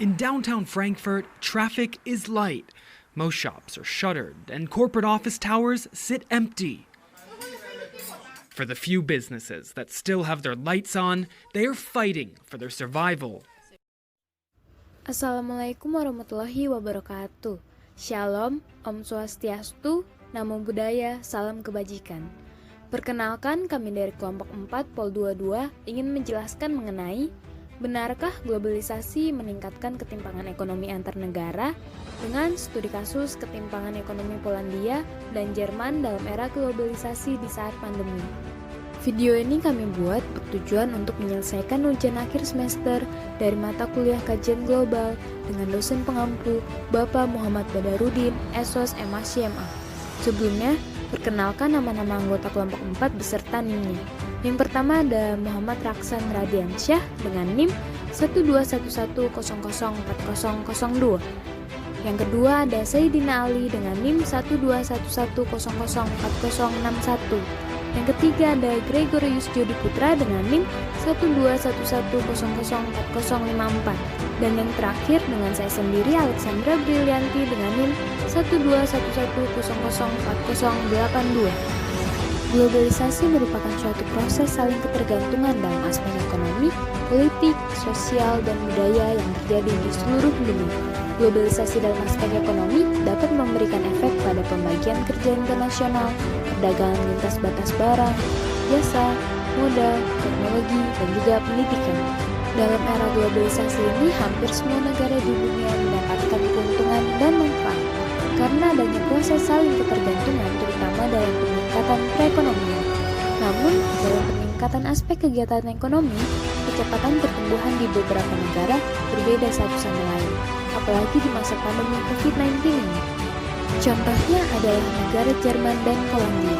In downtown Frankfurt, traffic is light. Most shops are shuttered and corporate office towers sit empty. For the few businesses that still have their lights on, they are fighting for their survival. Assalamualaikum warahmatullahi wabarakatuh. Shalom, Om Swastiastu, Namo Buddhaya, Salam Kebajikan. Perkenalkan, kami dari kelompok 4 Pol 22 ingin menjelaskan mengenai benarkah globalisasi meningkatkan ketimpangan ekonomi antar negara dengan studi kasus ketimpangan ekonomi Polandia dan Jerman dalam era globalisasi di saat pandemi. Video ini kami buat bertujuan untuk menyelesaikan ujian akhir semester dari mata kuliah kajian global dengan dosen pengampu Bapak Muhammad Badarudin, SOS MA. Sebelumnya, perkenalkan nama-nama anggota kelompok 4 beserta NIM-nya. Yang pertama ada Muhammad Raksan Radiansyah dengan NIM 12110404002. Yang kedua ada Sayyidina Ali dengan NIM 12110404061. Yang ketiga ada Gregorius Jody Putra dengan NIM 12110404054. Dan yang terakhir dengan saya sendiri Alexandra Brilianti dengan NIM 12110404082. Globalisasi merupakan suatu proses saling ketergantungan dalam aspek ekonomi, politik, sosial, dan budaya yang terjadi di seluruh dunia. Globalisasi dalam aspek ekonomi dapat memberikan efek pada pembagian kerja internasional, perdagangan lintas batas barang, jasa, modal, teknologi, dan juga pendidikan. Dalam era globalisasi ini, hampir semua negara di dunia mendapatkan keuntungan dan manfaat karena adanya proses saling ketergantungan, terutama dalam peningkatan perekonomian. Namun, dalam peningkatan aspek kegiatan ekonomi, kecepatan pertumbuhan di beberapa negara berbeda satu sama lain, apalagi di masa pandemi COVID-19 ini. Contohnya adalah negara Jerman dan Polandia.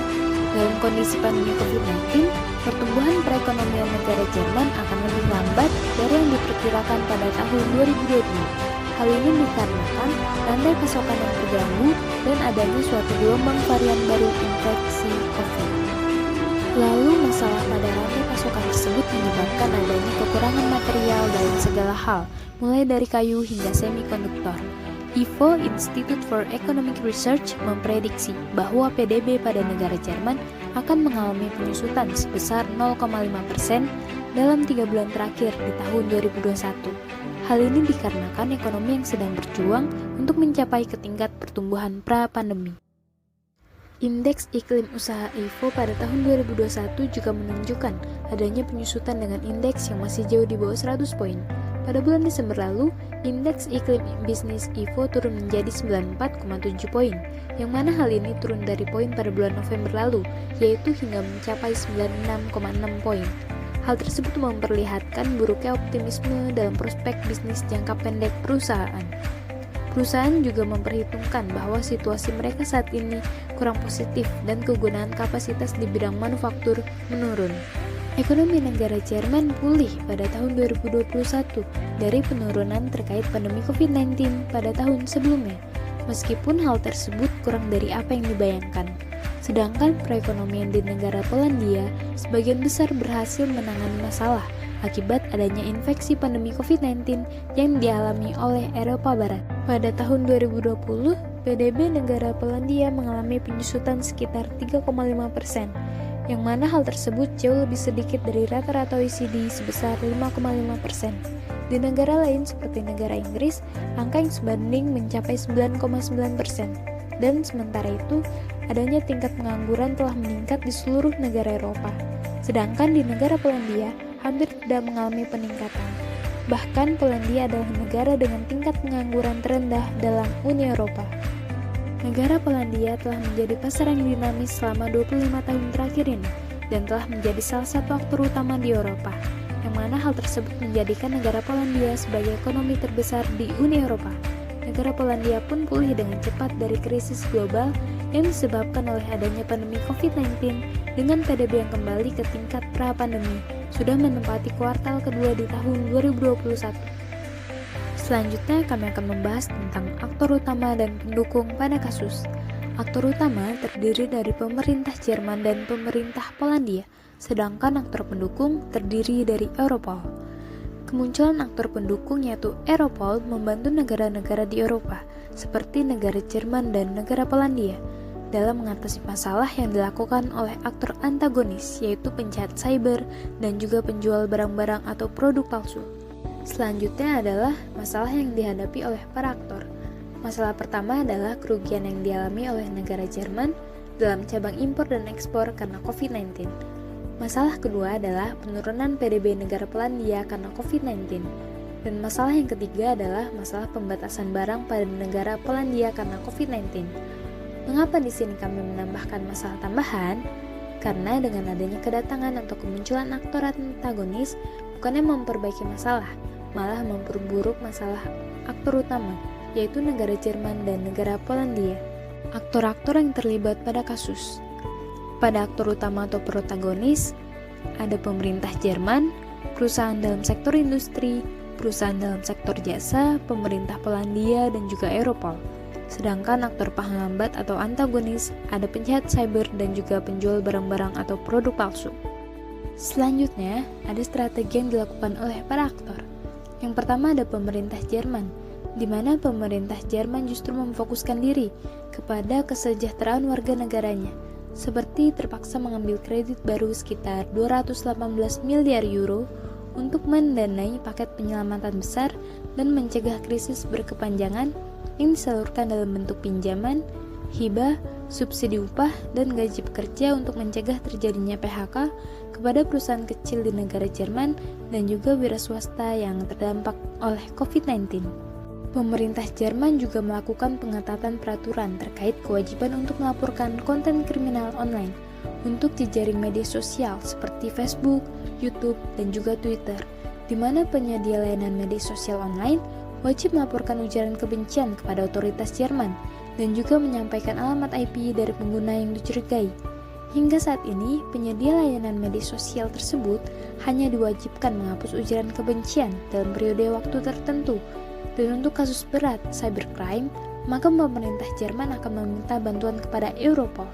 Dalam kondisi pandemi COVID-19, pertumbuhan perekonomian negara Jerman akan lebih lambat dari yang diperkirakan pada tahun 2020. Hal ini dikarenakan rantai pasokan yang terganggu dan adanya suatu gelombang varian baru infeksi COVID. Lalu masalah pada rantai pasokan tersebut menyebabkan adanya kekurangan material dalam segala hal, mulai dari kayu hingga semikonduktor. IFO, Institute for Economic Research, memprediksi bahwa PDB pada negara Jerman akan mengalami penyusutan sebesar 0,5% dalam 3 bulan terakhir di tahun 2021. Hal ini dikarenakan ekonomi yang sedang berjuang untuk mencapai ke tingkat pertumbuhan pra-pandemi. Indeks iklim usaha IFO pada tahun 2021 juga menunjukkan adanya penyusutan dengan indeks yang masih jauh di bawah 100 poin. Pada bulan Desember lalu, indeks iklim bisnis IFO turun menjadi 94,7 poin, yang mana hal ini turun dari poin pada bulan November lalu, yaitu hingga mencapai 96,6 poin. Hal tersebut memperlihatkan buruknya optimisme dalam prospek bisnis jangka pendek perusahaan. Perusahaan juga memperhitungkan bahwa situasi mereka saat ini kurang positif dan kegunaan kapasitas di bidang manufaktur menurun. Ekonomi negara Jerman pulih pada tahun 2021 dari penurunan terkait pandemi COVID-19 pada tahun sebelumnya, meskipun hal tersebut kurang dari apa yang dibayangkan. Sedangkan perekonomian di negara Polandia sebagian besar berhasil menangani masalah akibat adanya infeksi pandemi COVID-19 yang dialami oleh Eropa Barat. Pada tahun 2020, PDB negara Polandia mengalami penyusutan sekitar 3,5%, yang mana hal tersebut jauh lebih sedikit dari rata-rata OECD sebesar 5,5%. Di negara lain seperti negara Inggris, angka yang sebanding mencapai 9,9%. Dan sementara itu, adanya tingkat pengangguran telah meningkat di seluruh negara Eropa. Sedangkan di negara Polandia, hampir tidak mengalami peningkatan. Bahkan Polandia adalah negara dengan tingkat pengangguran terendah dalam Uni Eropa. Negara Polandia telah menjadi pasar yang dinamis selama 25 tahun terakhir ini dan telah menjadi salah satu aktor utama di Eropa, yang mana hal tersebut menjadikan negara Polandia sebagai ekonomi terbesar di Uni Eropa. Negara Polandia pun pulih dengan cepat dari krisis global yang disebabkan oleh adanya pandemi COVID-19 dengan PDB yang kembali ke tingkat pra-pandemi, sudah menempati kuartal kedua di tahun 2021. Selanjutnya kami akan membahas tentang aktor utama dan pendukung pada kasus. Aktor utama terdiri dari pemerintah Jerman dan pemerintah Polandia, sedangkan aktor pendukung terdiri dari Europol. Kemunculan aktor pendukung yaitu Europol membantu negara-negara di Eropa, seperti negara Jerman dan negara Polandia, dalam mengatasi masalah yang dilakukan oleh aktor antagonis, yaitu penjahat cyber dan juga penjual barang-barang atau produk palsu. Selanjutnya adalah masalah yang dihadapi oleh para aktor. Masalah pertama adalah kerugian yang dialami oleh negara Jerman dalam cabang impor dan ekspor karena COVID-19. Masalah kedua adalah penurunan PDB negara Polandia karena COVID-19. Dan masalah yang ketiga adalah masalah pembatasan barang pada negara Polandia karena COVID-19. Mengapa di sini kami menambahkan masalah tambahan? Karena dengan adanya kedatangan atau kemunculan aktor antagonis bukannya memperbaiki masalah, malah memperburuk masalah aktor utama, yaitu negara Jerman dan negara Polandia. Aktor-aktor yang terlibat pada kasus. Pada aktor utama atau protagonis, ada pemerintah Jerman, perusahaan dalam sektor industri, perusahaan dalam sektor jasa, pemerintah Polandia, dan juga Europol. Sedangkan aktor penghambat atau antagonis ada penjahat cyber dan juga penjual barang-barang atau produk palsu. Selanjutnya, ada strategi yang dilakukan oleh para aktor. Yang pertama ada pemerintah Jerman, di mana pemerintah Jerman justru memfokuskan diri kepada kesejahteraan warga negaranya, seperti terpaksa mengambil kredit baru sekitar 218 miliar euro untuk mendanai paket penyelamatan besar dan mencegah krisis berkepanjangan yang disalurkan dalam bentuk pinjaman, hibah, subsidi upah, dan gaji pekerja untuk mencegah terjadinya PHK kepada perusahaan kecil di negara Jerman dan juga wira swasta yang terdampak oleh COVID-19. Pemerintah Jerman juga melakukan pengetatan peraturan terkait kewajiban untuk melaporkan konten kriminal online untuk jejaring media sosial seperti Facebook, YouTube, dan juga Twitter, di mana penyedia layanan media sosial online wajib melaporkan ujaran kebencian kepada otoritas Jerman dan juga menyampaikan alamat IP dari pengguna yang dicurigai. Hingga saat ini, penyedia layanan media sosial tersebut hanya diwajibkan menghapus ujaran kebencian dalam periode waktu tertentu. Dan untuk kasus berat cybercrime, maka pemerintah Jerman akan meminta bantuan kepada Europol.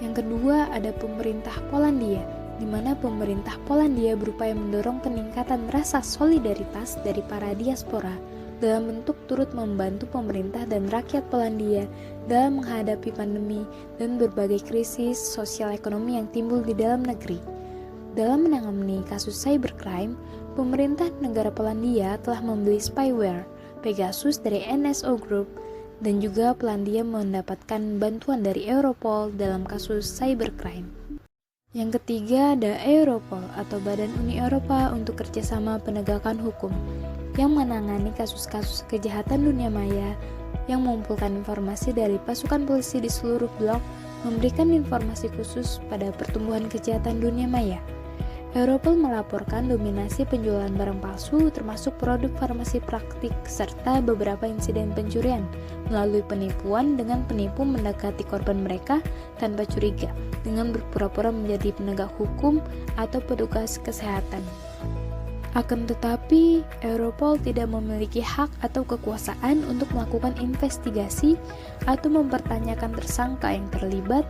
Yang kedua ada pemerintah Polandia, di mana pemerintah Polandia berupaya mendorong peningkatan rasa solidaritas dari para diaspora dalam bentuk turut membantu pemerintah dan rakyat Polandia dalam menghadapi pandemi dan berbagai krisis sosial ekonomi yang timbul di dalam negeri. Dalam menangani kasus cybercrime, pemerintah negara Polandia telah membeli spyware Pegasus dari NSO Group dan juga Polandia mendapatkan bantuan dari Europol dalam kasus cybercrime. Yang ketiga ada Europol atau Badan Uni Eropa untuk Kerjasama Penegakan Hukum yang menangani kasus-kasus kejahatan dunia maya yang mengumpulkan informasi dari pasukan polisi di seluruh blok, memberikan informasi khusus pada pertumbuhan kejahatan dunia maya. Europol melaporkan dominasi penjualan barang palsu termasuk produk farmasi praktik serta beberapa insiden pencurian melalui penipuan dengan penipu mendekati korban mereka tanpa curiga dengan berpura-pura menjadi penegak hukum atau petugas kesehatan. Akan tetapi, Europol tidak memiliki hak atau kekuasaan untuk melakukan investigasi atau mempertanyakan tersangka yang terlibat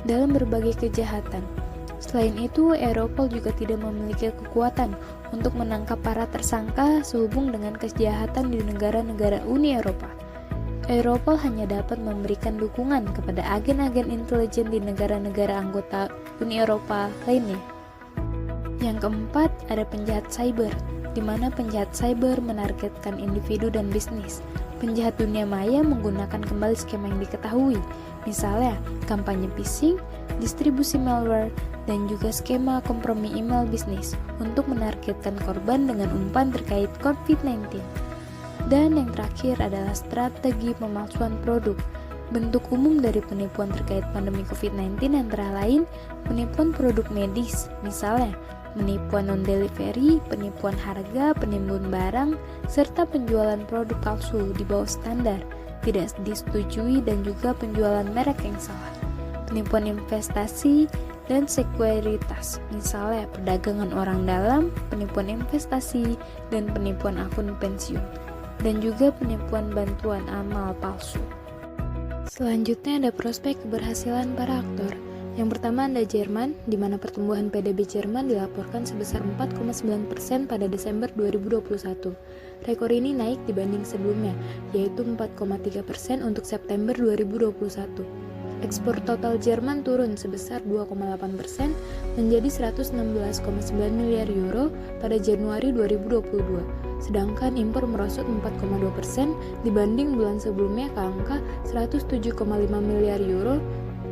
dalam berbagai kejahatan. Selain itu, Europol juga tidak memiliki kekuatan untuk menangkap para tersangka sehubung dengan kejahatan di negara-negara Uni Eropa. Europol hanya dapat memberikan dukungan kepada agen-agen intelijen di negara-negara anggota Uni Eropa lainnya. Yang keempat, ada penjahat cyber, di mana penjahat cyber menargetkan individu dan bisnis. Penjahat dunia maya menggunakan kembali skema yang diketahui, misalnya kampanye phishing, distribusi malware, dan juga skema kompromi email bisnis untuk menargetkan korban dengan umpan terkait COVID-19. Dan yang terakhir adalah strategi pemalsuan produk. Bentuk umum dari penipuan terkait pandemi COVID-19 antara lain penipuan produk medis, misalnya penipuan non-delivery, penipuan harga, penimbun barang, serta penjualan produk palsu di bawah standar, tidak disetujui dan juga penjualan merek yang salah. Penipuan investasi dan sekuritas, misalnya perdagangan orang dalam, penipuan investasi, dan penipuan akun pensiun, dan juga penipuan bantuan amal palsu. Selanjutnya ada prospek keberhasilan para aktor. Yang pertama ada Jerman, di mana pertumbuhan PDB Jerman dilaporkan sebesar 4,9% pada Desember 2021. Rekor ini naik dibanding sebelumnya, yaitu 4,3% untuk September 2021. Ekspor total Jerman turun sebesar 2,8% menjadi 116,9 miliar euro pada Januari 2022. Sedangkan impor merosot 4,2% dibanding bulan sebelumnya ke angka 107,5 miliar euro,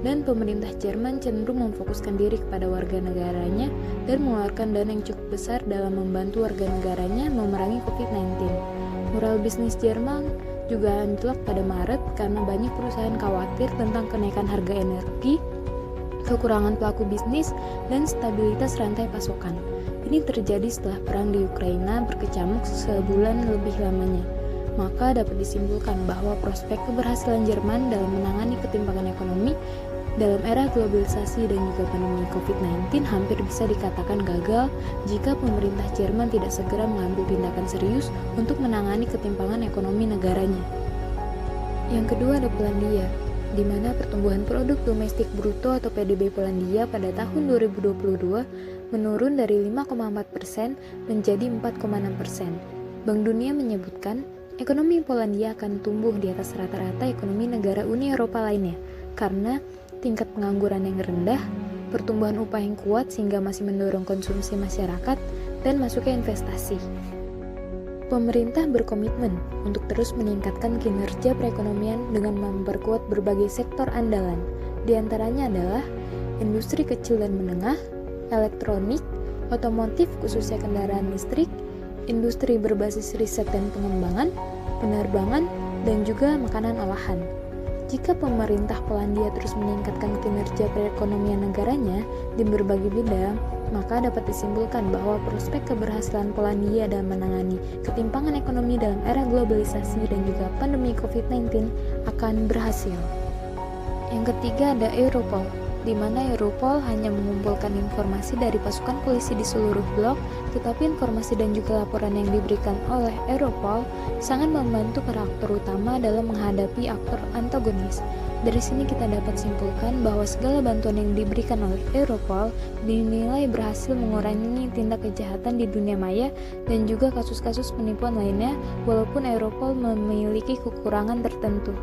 dan pemerintah Jerman cenderung memfokuskan diri kepada warga negaranya dan mengeluarkan dana yang cukup besar dalam membantu warga negaranya memerangi COVID-19. Moral bisnis Jerman juga anjlok pada Maret karena banyak perusahaan khawatir tentang kenaikan harga energi, kekurangan pelaku bisnis, dan stabilitas rantai pasokan. Ini terjadi setelah perang di Ukraina berkecamuk sebulan lebih lamanya. Maka dapat disimpulkan bahwa prospek keberhasilan Jerman dalam menangani ketimpangan ekonomi dalam era globalisasi dan juga pandemi COVID-19 hampir bisa dikatakan gagal jika pemerintah Jerman tidak segera mengambil tindakan serius untuk menangani ketimpangan ekonomi negaranya. Yang kedua ada Polandia, di mana pertumbuhan produk domestik bruto atau PDB Polandia pada tahun 2022 menurun dari 5,4% menjadi 4,6%. Bank Dunia menyebutkan ekonomi Polandia akan tumbuh di atas rata-rata ekonomi negara Uni Eropa lainnya karena tingkat pengangguran yang rendah, pertumbuhan upah yang kuat sehingga masih mendorong konsumsi masyarakat, dan masuknya investasi. Pemerintah berkomitmen untuk terus meningkatkan kinerja perekonomian dengan memperkuat berbagai sektor andalan. Di antaranya adalah industri kecil dan menengah, elektronik, otomotif khususnya kendaraan listrik, industri berbasis riset dan pengembangan, penerbangan, dan juga makanan olahan. Jika pemerintah Polandia terus meningkatkan kinerja perekonomian negaranya di berbagai bidang, maka dapat disimpulkan bahwa prospek keberhasilan Polandia dalam menangani ketimpangan ekonomi dalam era globalisasi dan juga pandemi COVID-19 akan berhasil. Yang ketiga ada Europol, di mana Europol hanya mengumpulkan informasi dari pasukan polisi di seluruh blok, tetapi informasi dan juga laporan yang diberikan oleh Europol sangat membantu para aktor utama dalam menghadapi aktor antagonis. Dari sini kita dapat simpulkan bahwa segala bantuan yang diberikan oleh Europol dinilai berhasil mengurangi tindak kejahatan di dunia maya dan juga kasus-kasus penipuan lainnya, walaupun Europol memiliki kekurangan tertentu.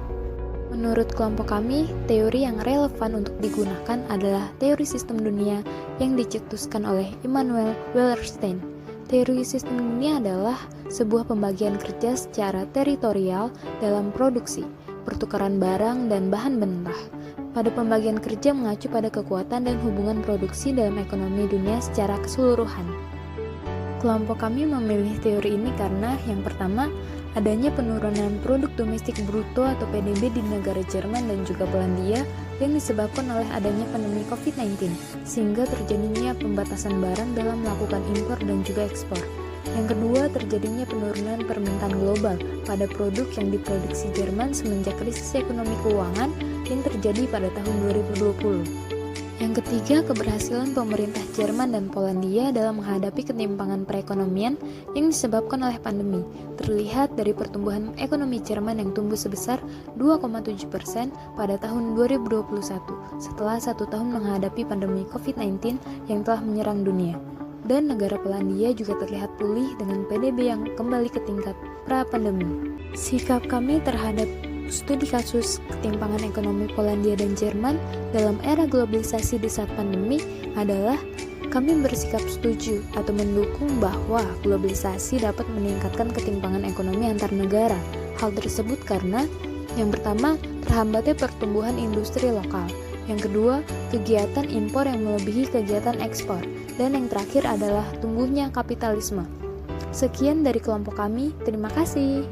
Menurut kelompok kami, teori yang relevan untuk digunakan adalah teori sistem dunia yang dicetuskan oleh Immanuel Wallerstein. Teori sistem dunia adalah sebuah pembagian kerja secara teritorial dalam produksi, pertukaran barang, dan bahan mentah. Pada pembagian kerja mengacu pada kekuatan dan hubungan produksi dalam ekonomi dunia secara keseluruhan. Kelompok kami memilih teori ini karena yang pertama, adanya penurunan produk domestik bruto atau PDB di negara Jerman dan juga Polandia yang disebabkan oleh adanya pandemi COVID-19, sehingga terjadinya pembatasan barang dalam melakukan impor dan juga ekspor. Yang kedua, terjadinya penurunan permintaan global pada produk yang diproduksi Jerman semenjak krisis ekonomi keuangan yang terjadi pada tahun 2020. Yang ketiga, keberhasilan pemerintah Jerman dan Polandia dalam menghadapi ketimpangan perekonomian yang disebabkan oleh pandemi terlihat dari pertumbuhan ekonomi Jerman yang tumbuh sebesar 2,7% pada tahun 2021 setelah 1 tahun menghadapi pandemi COVID-19 yang telah menyerang dunia. Dan negara Polandia juga terlihat pulih dengan PDB yang kembali ke tingkat pra-pandemi. Sikap kami terhadap studi kasus ketimpangan ekonomi Polandia dan Jerman dalam era globalisasi di saat pandemi adalah kami bersikap setuju atau mendukung bahwa globalisasi dapat meningkatkan ketimpangan ekonomi antar negara. Hal tersebut karena yang pertama, terhambatnya pertumbuhan industri lokal. Yang kedua, kegiatan impor yang melebihi kegiatan ekspor. Dan yang terakhir adalah tumbuhnya kapitalisme. Sekian dari kelompok kami, terima kasih.